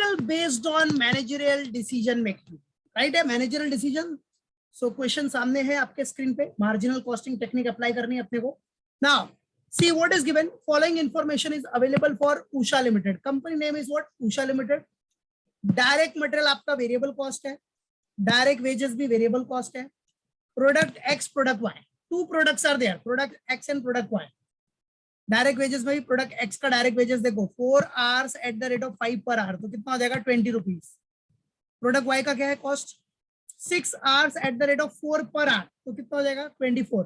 total based on managerial decision making, right? है managerial decision. So question सामने है आपके स्क्रीन पे, marginal costing technique अप्लाई करनी है अपने को. Now see what is given. Following information is available for Usha Limited. Company name is what? Usha Limited. Direct material आपका variable cost है, direct wages भी variable cost है. Product X, product Y. Two products are there, product X and product Y. Direct wages में भी product X का direct wages देखो 4 hours eight the rate of 5 per hour, तो कितना हो जाएगा 20 रुपीज. प्रोडक्ट वाई का क्या है cost 6 hours eight the rate of 4 per hour, तो कितना हो जाएगा 24.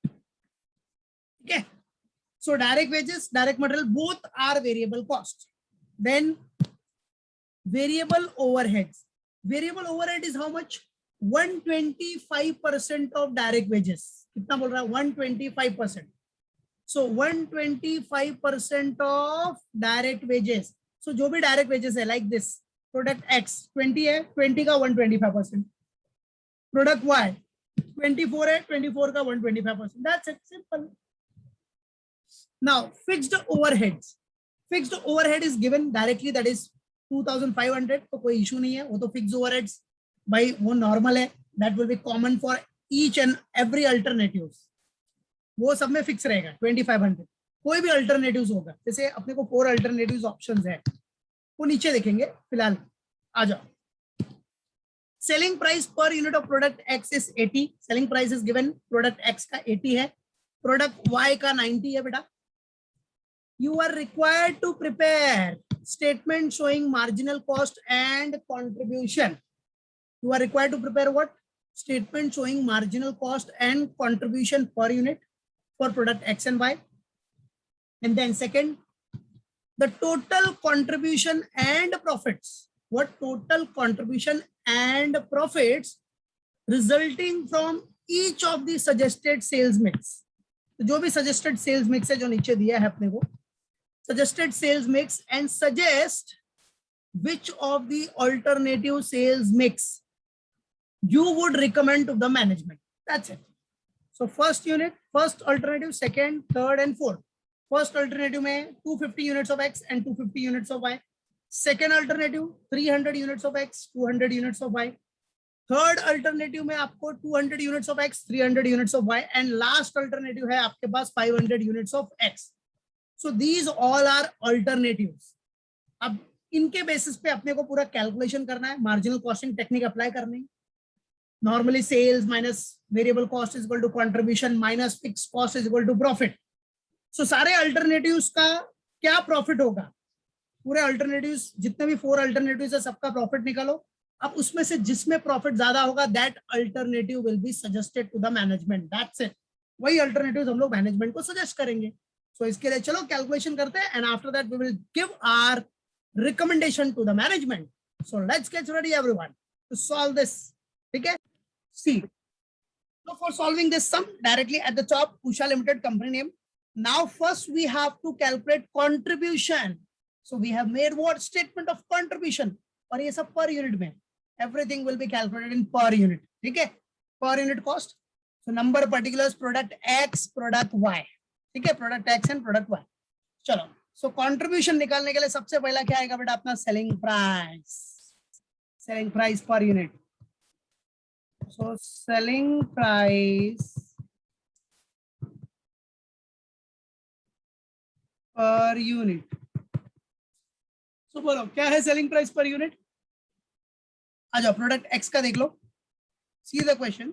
ठीक है. So direct wages, direct material both are variable cost. Then variable overheads. Variable overhead is how much 125% of direct wages. कितना बोल रहा है 125%. So 125% of direct wages. So जो भी direct wages है like this, product X 20 है, 20 का 125%. Product Y 24 है, 24 का 125%. That's it, simple. Now fixed overheads. Fixed overhead is given directly, that is 2500. तो कोई issue नहीं है, वो तो fixed overheads भाई वो normal है. That will be common for each and every alternatives. वो सब में फिक्स रहेगा 2500. कोई भी अल्टरनेटिव्स होगा, जैसे अपने को 4 अल्टरनेटिव्स ऑप्शंस है, वो नीचे देखेंगे. फिलहाल आ जाओ. Selling price per unit of product X is 80. Selling price is given, product X का 80 है, प्रोडक्ट वाई का 90 है. बेटा you are required to prepare statement showing marginal cost and contribution. You are required to prepare what? Statement showing marginal cost and contribution per unit for product X and Y. And then second, the total contribution and profits. What? Total contribution and profits resulting from each of the suggested sales mix. तो जो भी suggested sales mix है जो नीचे दिया है अपने को, suggested sales mix, and suggest which of the alternative sales mix you would recommend to the management. That's it. So first unit, first alternative, second, third and fourth. First alternative में 250 units of X and 250 units of Y. Second alternative 300 units of X, 200 units of Y. Third alternative में आपको 200 units of X, 300 units of Y, and last alternative है आपके पास 500 units of X. So these all are alternatives. अब इनके basis पे अपने को पूरा कैलकुलेशन करना है, मार्जिनल कॉस्टिंग टेक्निक अप्लाई करनी है. Normally sales minus variable cost is equal to contribution minus fixed cost is equal to profit. So सारे alternatives का क्या profit होगा? पूरे alternatives जितने भी 4 alternatives है सबका profit निकालो. अब उसमें से जिसमें profit ज्यादा होगा that alternative will be suggested to the management. That's it. वही alternatives हम लोग management को suggest करेंगे. So इसके लिए चलो calculation करते हैं and after that we will give our recommendation to the management. So let's get ready everyone to solve this. ठीक है. See, so for solving this sum directly at the top, Usha Limited company name. Now first we have to calculate contribution. So we have made what? Statement of contribution. और ये सब per unit में. Everything will be calculated in per unit. ठीक है? Per unit cost. So number particulars product X, product Y. ठीक है? Product X and product Y. चलो. So contribution निकालने के लिए सबसे पहला क्या आएगा बेटा अपना selling price. Selling price per unit. So selling price per unit. So बोलो क्या है selling price per unit? आ जाओ प्रोडक्ट X का देख लो. See the question.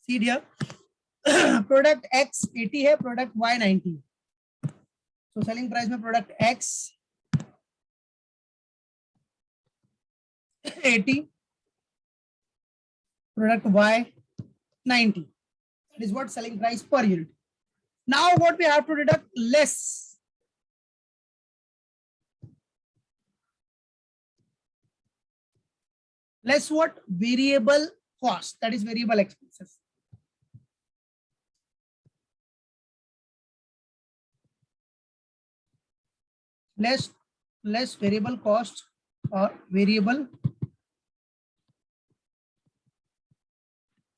See here. Product X 80 है, product Y 90. So selling price में product X 80. Product Y 90. That is what selling price per unit. Now what we have to deduct? Less. Less what? Variable cost. That is variable expenses. Less variable cost or variable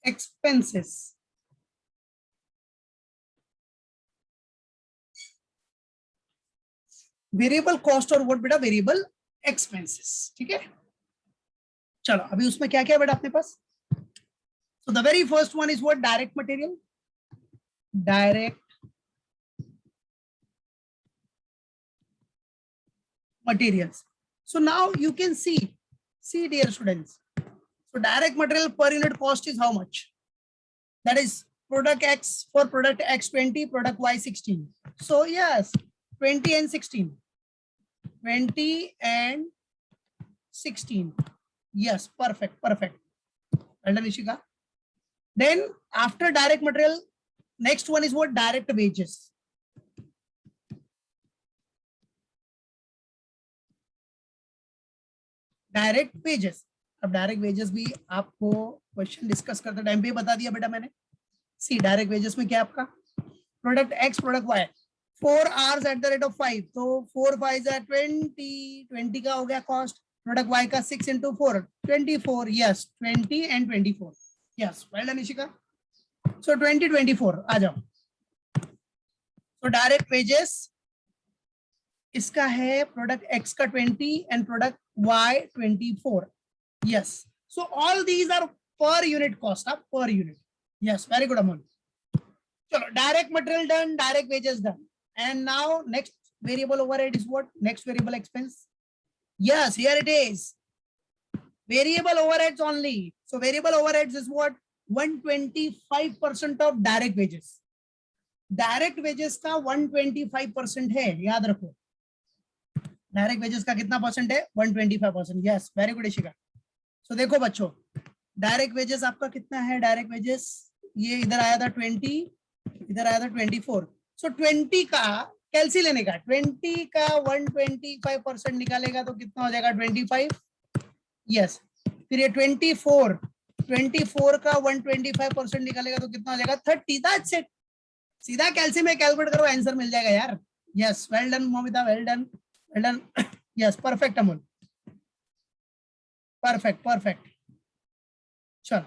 expenses. Variable cost or what beta? Variable expenses, ठीक है। चलो अभी उसमें क्या क्या बेटा अपने पास, so the very first one is what, direct material, direct materials. So now you can see dear students, so direct material per unit cost is how much? That is product X for product X 20, product Y 16. So yes, 20 and 16. 20 and 16. Yes, perfect, perfect. Well done, Ishika. Then after direct material, next one is what? Direct wages. Direct wages. अब direct wages भी आपको question discuss करते time पे बता दिया बेटा मैंने. सी direct wages में क्या आपका product X product Y 4 hours at the rate of 5, तो 4 5 20 का हो गया कॉस्ट. प्रोडक्ट वाई का 6 into 4 24. Yes 20 and 24. Yes well done Nishika. So 20 24 आ जाओ. तो डायरेक्ट वेजेस इसका है प्रोडक्ट एक्स का 20 and product Y 24. Yes so all these are per unit cost of per unit. Yes very good Amol. चलो direct material done, direct wages done, and now next variable overhead is what? Next variable expense. Yes here it is variable overheads only. So variable overheads is what? 125% of direct wages. Direct wages का 125% है, याद रखो. Direct wages का कितना percent है? 125%. Yes very good Ishika. So देखो बच्चों, direct wages आपका कितना है? डायरेक्ट वेजेस ये इधर आया था 20, इधर आया था 24. सो 20 का कैलसी लेने का, 20 का 125% निकालेगा तो कितना हो जाएगा? 25. यस फिर ये 24 का 125% निकालेगा तो कितना हो जाएगा? 30. That's it. सीधा कैलसी में कैलकुलेट करो, आंसर मिल जाएगा यार. Yes well done Moumita, well done, well done. Yes perfect Amol, perfect perfect. चलो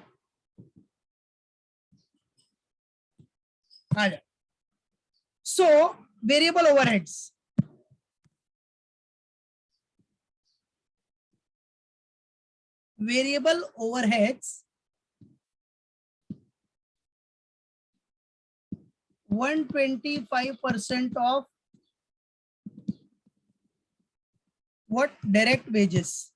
आ जाओ. So variable overheads, variable overheads 125% of what? Direct wages.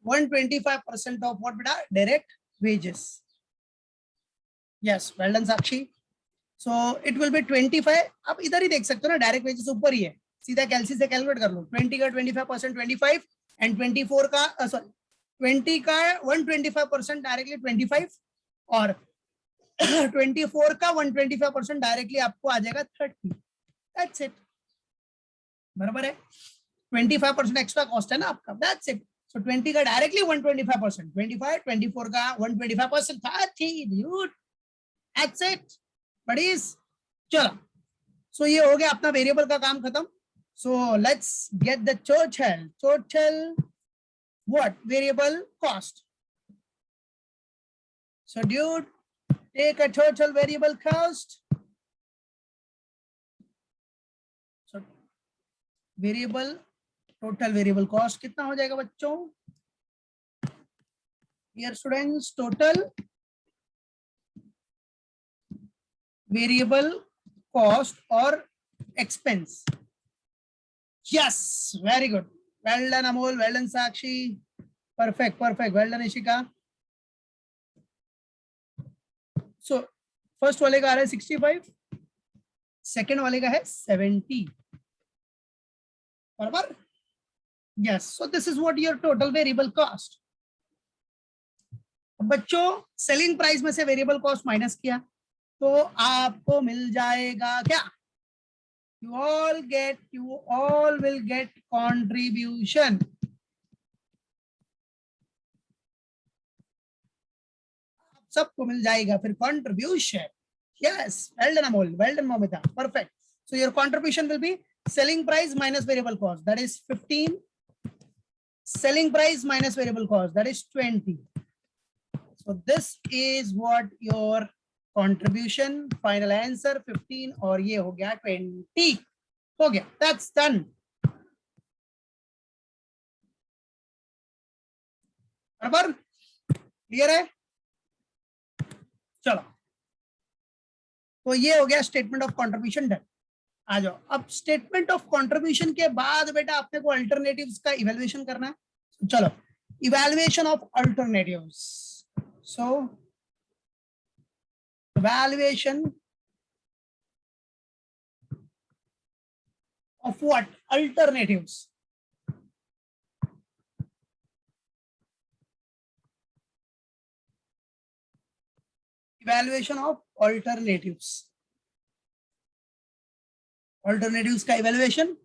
One 25% of what beta? Direct wages. Yes, well done Sakshi. So it will be 25. आप इधर ही देख सकते हो ना, direct wages ऊपर ही है, सीधा कैलसी से कैलकुलेट कर लो. 20 का 25% 25 एंड 24 का सॉरी 20 का 125% डायरेक्टली 25 और 24 का 125% डायरेक्टली आपको आ जाएगा 30. That's it. बराबर है. 25% एक्स्ट्रा कॉस्ट है ना आपका. That's it. सो 20 का डायरेक्टली 125%, 25 24 का 125%, 30. Dude that's it buddies. चलो सो ये हो गया अपना वेरिएबल का काम खत्म. So let's get the total what? Variable cost. So dude, take a total variable cost. So total variable cost कितना हो जाएगा बच्चों? Dear students, total variable cost or expense. Yes, very good. Well done Amol, well done Sakshi. Perfect, perfect. Well done Ishika. So first वाले का आ रहा है 65, second वाले का है 70. बराबर. Yes, so this is what your total variable cost. बच्चों selling price में से वेरिएबल कॉस्ट माइनस किया तो आपको मिल जाएगा क्या? You all will get contribution. सबको मिल जाएगा फिर contribution. Yes, well done Amol, well done Momita, perfect. So your contribution will be selling price minus variable cost, that is 15. Selling price minus variable cost, that is 20. So this is what your contribution, final answer 15 और ये हो गया 20, हो गया, that's done. बराबर, clear है? चलो, तो ये हो गया स्टेटमेंट ऑफ कंट्रीब्यूशन डन। आ जाओ, अब स्टेटमेंट ऑफ कंट्रीब्यूशन के बाद बेटा अपने को अल्टरनेटिव्स का इवैल्यूएशन करना है। चलो, evaluation of alternatives. So evaluation of what? Alternatives. Evaluation of alternatives, alternatives का इवैल्यूएशन।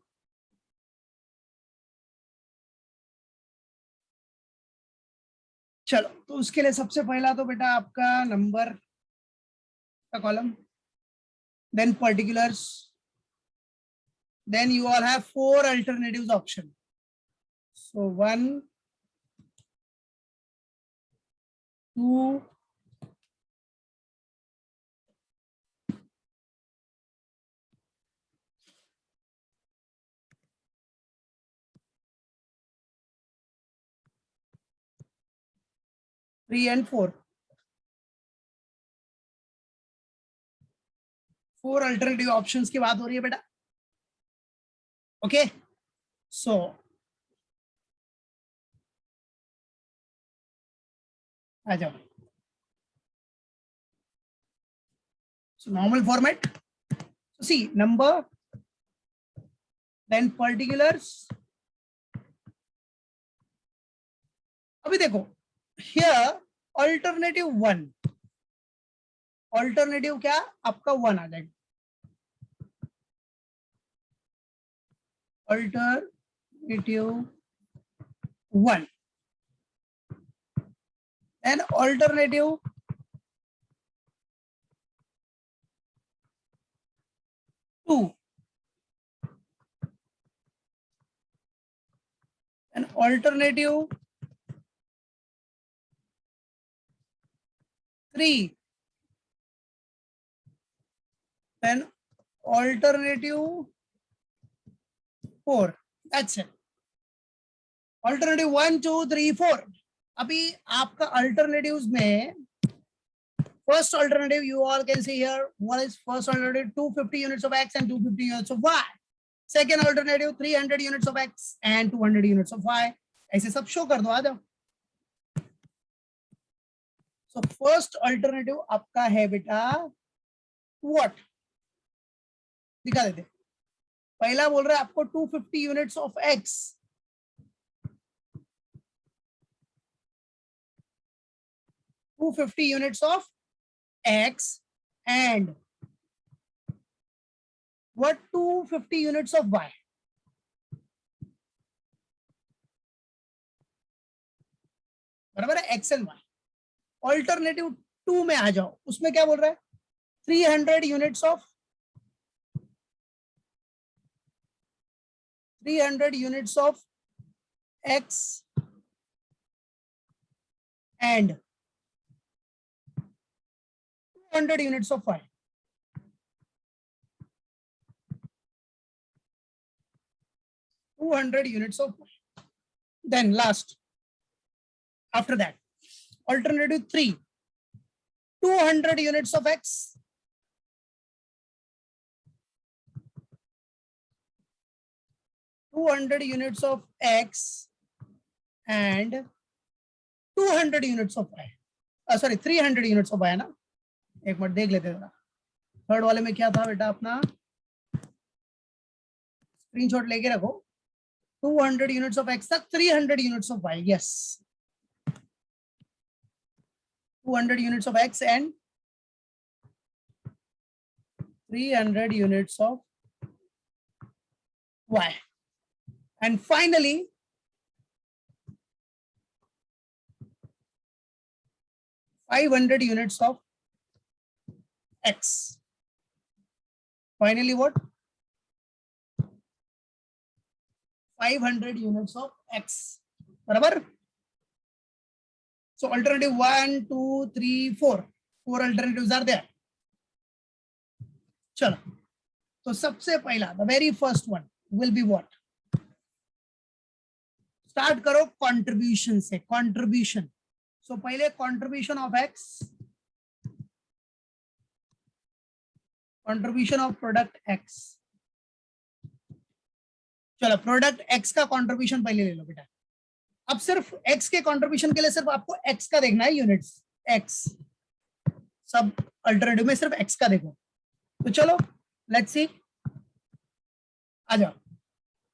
चलो, तो उसके लिए सबसे पहला तो बेटा आपका नंबर का column, then particulars, then you all have 4 alternatives option. So 1, 2, 3 and 4. 4 alternative options की बात हो रही है बेटा। ओके, सो आ जाओ। So normal format. So see, number, then particulars. अभी देखो, here alternative 1, alternative क्या आपका 1 आ जाएगा, alternative 1, and alternative 2, and alternative 3, then alternative 4. That's it. Alternative 1, 2, 3, 4. अभी आपका alternatives में first alternative you all can see here. What is first alternative? 250 units of X and 250 units of Y. Second alternative 300 units of X and 200 units of Y. ऐसे सब show कर दो, आ जाओ। So first alternative आपका है बेटा what? दिखा देते। पहला बोल रहा है आपको 250 units of X, 250 units of X and what 250 units of Y. बराबर है, X and Y. ऑल्टरनेटिव 2 में आ जाओ, उसमें क्या बोल रहा है 300 units of 300 units of X and 200 units of Y. units of Y. Then last, after that, alternative 3, 200 units of X, 200 units of X and 200 units of Y. Sorry, 300 units of Y ना, एक minute देख लेते हैं। Third वाले में क्या था बेटा अपना, स्क्रीनशॉट लेके रखो। 200 units of X तक, 300 units of Y. Yes, 200 units of X and 300 units of Y. And finally, $500 units of X. Finally, what? 500 units of X. Barabar? So alternative 1, 2, 3, 4. 4 alternatives are there. चलो, तो सबसे पहला the very first one will be what, start करो contribution से, contribution. सो पहले contribution of x, contribution of product x. चलो product X का contribution पहले ले लो बेटा। अब सिर्फ एक्स के कंट्रीब्यूशन के लिए सिर्फ आपको एक्स का देखना है, यूनिट्स एक्स, सब अल्टरनेटिव में सिर्फ एक्स का देखो। तो चलो लेट्स सी, आ जाओ।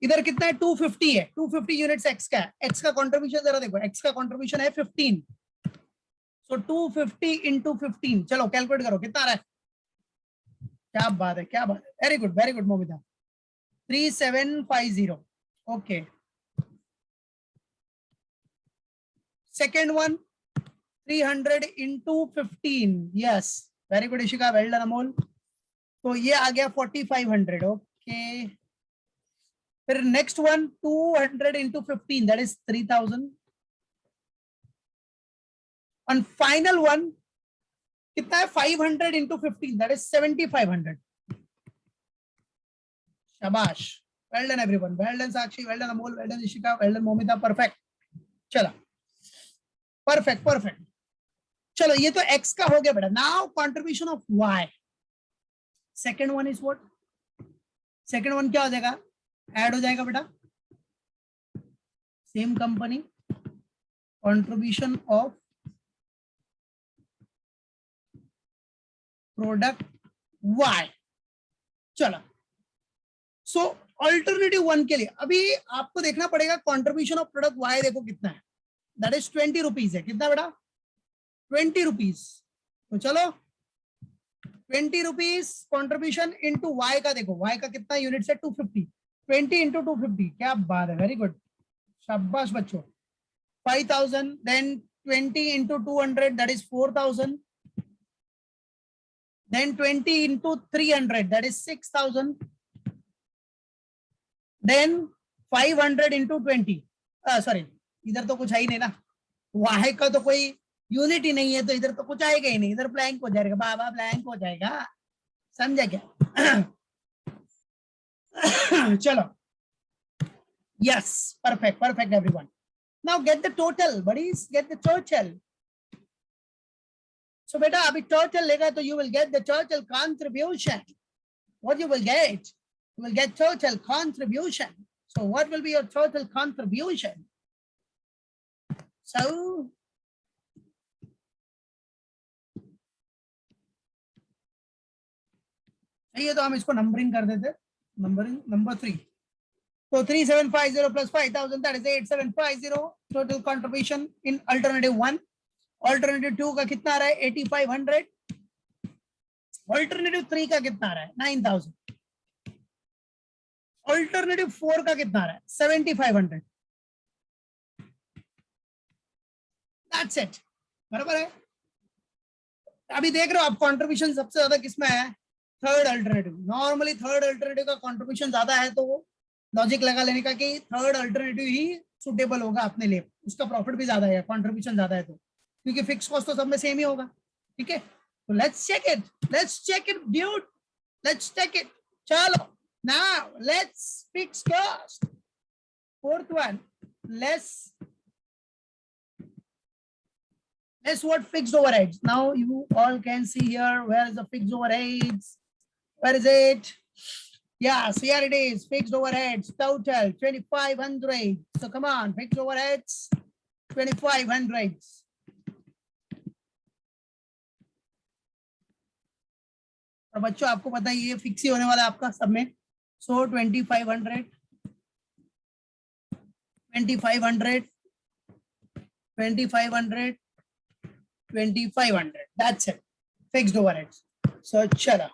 इधर कितना है, 250 है, 250 यूनिट्स एक्स का है। एक्स का कंट्रीब्यूशन जरा देखो, एक्स का कंट्रीब्यूशन है 15, सो 250 इंटू 15, चलो कैलकुलेट करो कितना आ रहा है। क्या बात है, क्या बात है, very good Momita, 3750। Okay, second one 300 into 15, yes very good Ishika, well done Amol. तो ये आ गया 4500। ओके, फिर next one 200 into 15, that is 3000। और फाइनल वन कितना है, 500 इंटू 15, दैट इज 7500। शाबाश, well done everyone, well done Sakshi, well done Amol, well done Ishika, well done Momita, perfect. चलो परफेक्ट परफेक्ट। चलो ये तो एक्स का हो गया बेटा। Now contribution of Y, second one is what, second one क्या हो जाएगा, ऐड हो जाएगा बेटा, same company, contribution of product Y. चलो, सो अल्टरनेटिव वन के लिए अभी आपको देखना पड़ेगा कंट्रीब्यूशन ऑफ प्रोडक्ट वाई, देखो कितना है, दैट इज 20 रुपीज है। कितना बेटा, 20 रुपीज। तो चलो 20 रुपीज कंट्रीब्यूशन इंटू वाई का देखो, वाई का कितना यूनिट है, 250, 20 इंटू 250, क्या बात है, वेरी गुड, शाबाश बच्चों, 5000। Then 20 into 200, that is 4000। then 20 into 300, that is 6000, then 500 into 20, sorry इधर तो कुछ है ही नहीं ना, वाई का तो कोई यूनिट ही नहीं है, तो इधर तो कुछ आएगा ही नहीं, इधर ब्लैंक हो जाएगा बाबा, ब्लैंक हो जाएगा, समझा क्या। चलो, yes perfect perfect everyone. Now get the total buddies, get the total। So बेटा अभी टोटल लेगा तो you will get the total contribution. What you will get? You will get total contribution. So what will be your total contribution? So ये तो हम इसको numbering कर देते, नंबरिंग नंबर 3। तो 3750 plus 5000, that is 8750 total contribution in alternative 1। Alternative 2 का कितना आ रहा है, 8500। Alternative 3 का कितना आ रहा है, 9000। Alternative 4 का कितना आ रहा है, 7500। That's it, बराबर है। अभी देख रहे हो आप कंट्रीब्यूशन सबसे ज्यादा किसमें है, third alternative. Normally third alternative का कंट्रीब्यूशन ज्यादा है, तो वो लॉजिक लगा लेने का कि थर्ड अल्टरनेटिव ही सुटेबल होगा अपने लिए, उसका प्रॉफिट भी ज्यादा है, कंट्रीब्यूशन ज्यादा है, तो क्योंकि फिक्स कॉस्ट तो सब में सेम ही होगा। ठीक है, तो let's check it dude, let's check it. चलो now let's fix cost, fourth one, let's what fixed overheads. Now you all can see here, where is the fixed overheads, where is it? Yes, here it is, fixed overheads total 2500. So come on, fixed overheads 2500। और बच्चों आपको पता है ये fix ही होने वाला है आपका सब में। सो 2500 2500 2500 2500, that's it, fixed overheads। So चलो,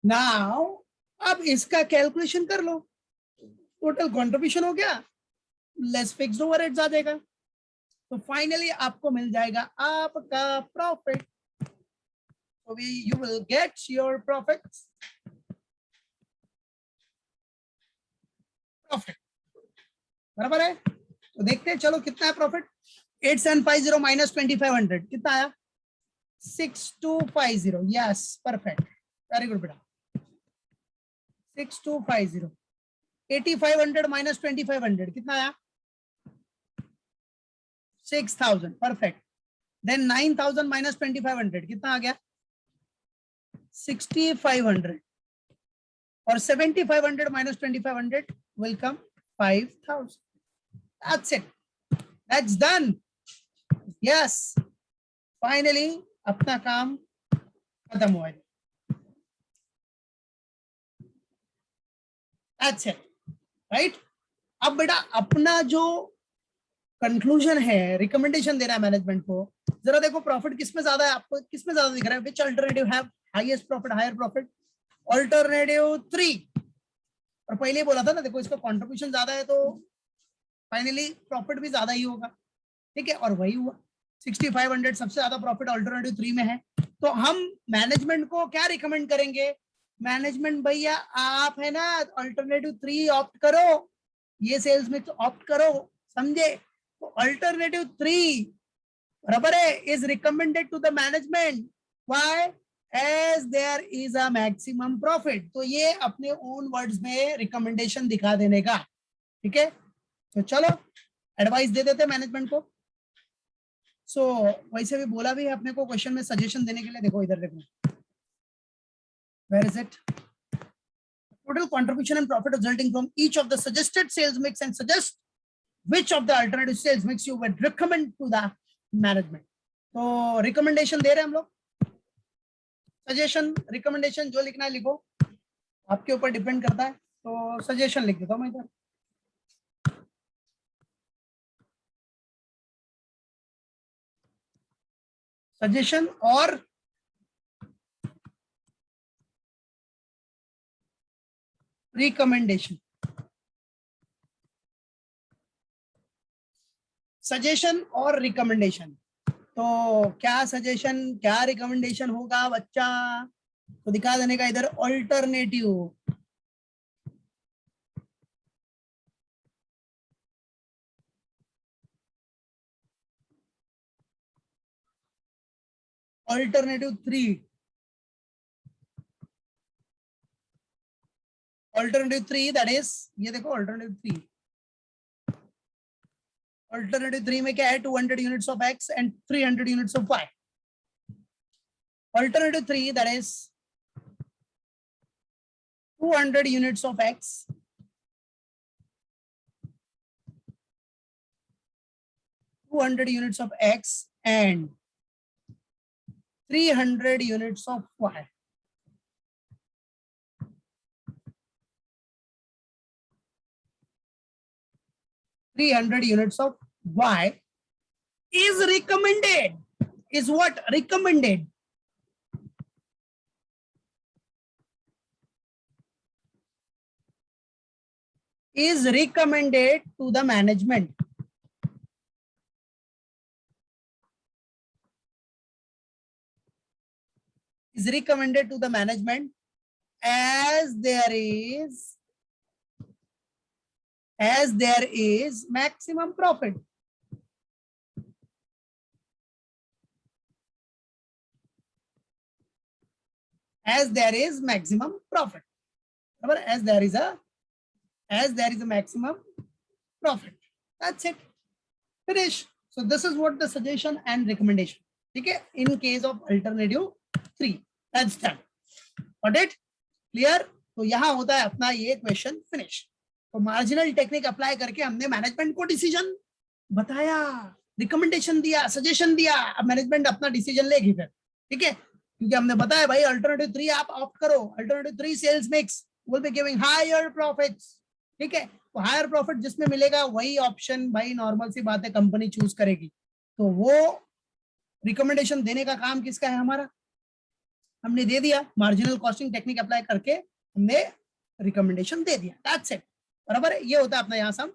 now अब इसका कैलकुलेशन कर लो, टोटल कंट्रीब्यूशन हो गया, लेस फिक्स्ड ओवरहेड्स आ जाएगा, तो फाइनली आपको मिल जाएगा आपका profit. So you will get your profits, profit, बराबर है। तो देखते हैं, चलो कितना है प्रॉफिट, 8750 माइनस 2500 कितना आया, 6250, यस परफेक्ट, वेरी गुड बेटा। 6250, 8500 माइनस 2500 कितना आया? 6000, परफेक्ट। देन 9000 माइनस 2500 कितना आ गया? 6500, और 7500 minus 2500 will come 5000. That's it. That's done. Yes. Finally, अपना काम खत्म हुआ है। That's it. Right? अब बेटा अपना जो कंक्लूजन है, रिकमेंडेशन देना है मैनेजमेंट को, जरा देखो प्रॉफिट किसमें ज्यादा है, आपको किसमें ज्यादा दिख रहा है? Which alternative have highest profit, higher profit? Alternative 3। और पहले ही बोला था ना, देखो इसका कंट्रीब्यूशन ज्यादा है तो फाइनली प्रॉफिट भी ज्यादा ही होगा, ठीक है, और वही हुआ। 6500 सबसे ज्यादा प्रॉफिट अल्टरनेटिव 3 में है। तो हम मैनेजमेंट को क्या रिकमेंड करेंगे? मैनेजमेंट भैया आप है ना अल्टरनेटिव 3 ऑप्ट करो, ये सेल्स मिक्स ऑप्ट करो, समझे? तो अल्टरनेटिव 3 बराबर है is recommended to the management, why? As there is a maximum profit. तो ये अपने ओन वर्ड्स में रिकमेंडेशन दिखा देने का, ठीक है। तो चलो एडवाइस दे देते मैनेजमेंट को। सो वैसे भी बोला भी है अपने को क्वेश्चन में सजेशन देने के लिए, देखो इधर देखो, where is it? Total contribution and profit resulting from each of the suggested sales mix and suggest which of the alternative sales mix you would recommend to the management. तो recommendation दे रहे हैं हम लोग, सजेशन रिकमेंडेशन जो लिखना है लिखो, आपके ऊपर डिपेंड करता है। तो सजेशन लिख देता हूं मैं इधर, सजेशन और रिकमेंडेशन। सजेशन और रिकमेंडेशन, तो क्या सजेशन क्या रिकमेंडेशन होगा बच्चा? तो दिखा देने का इधर, alternative alternative 3, alternative 3 that is, ये देखो अल्टरनेटिव 3, अल्टरनेटिव 3 में क्या है? 200 units of X and 300 units of Y. Alternative 3 that is 200 units of X, 200 units of X and 300 units of Y. units of Y is recommended, is what? Recommended. Is recommended to the management. Is recommended to the management as there is maximum profit. As there is maximum profit. As there is a maximum profit. That's it. Finish. So this is what the suggestion and recommendation. Okay. In case of alternative 3. That's done. Got it? Clear? तो यहाँ होता है अपना ये question finish. तो marginal technique apply करके हमने management को डिसीजन बताया, रिकमेंडेशन दिया, सजेशन दिया। अब मैनेजमेंट अपना डिसीजन लेगी फिर, ठीक है, क्योंकि हमने बताया भाई अल्टरनेटिव 3 आप ऑप्ट करो, alternative 3 sales mix will be giving higher profits, ठीक है। तो हायर प्रॉफिट जिसमें मिलेगा वही ऑप्शन भाई नॉर्मल सी बात है कंपनी चूज करेगी। तो वो रिकमेंडेशन देने का काम किसका है? हमारा। हमने दे दिया, मार्जिनल कॉस्टिंग टेक्निक अप्लाई करके हमने रिकमेंडेशन दे दिया। That's it. बराबर है, ये होता है अपना यहाँ से हम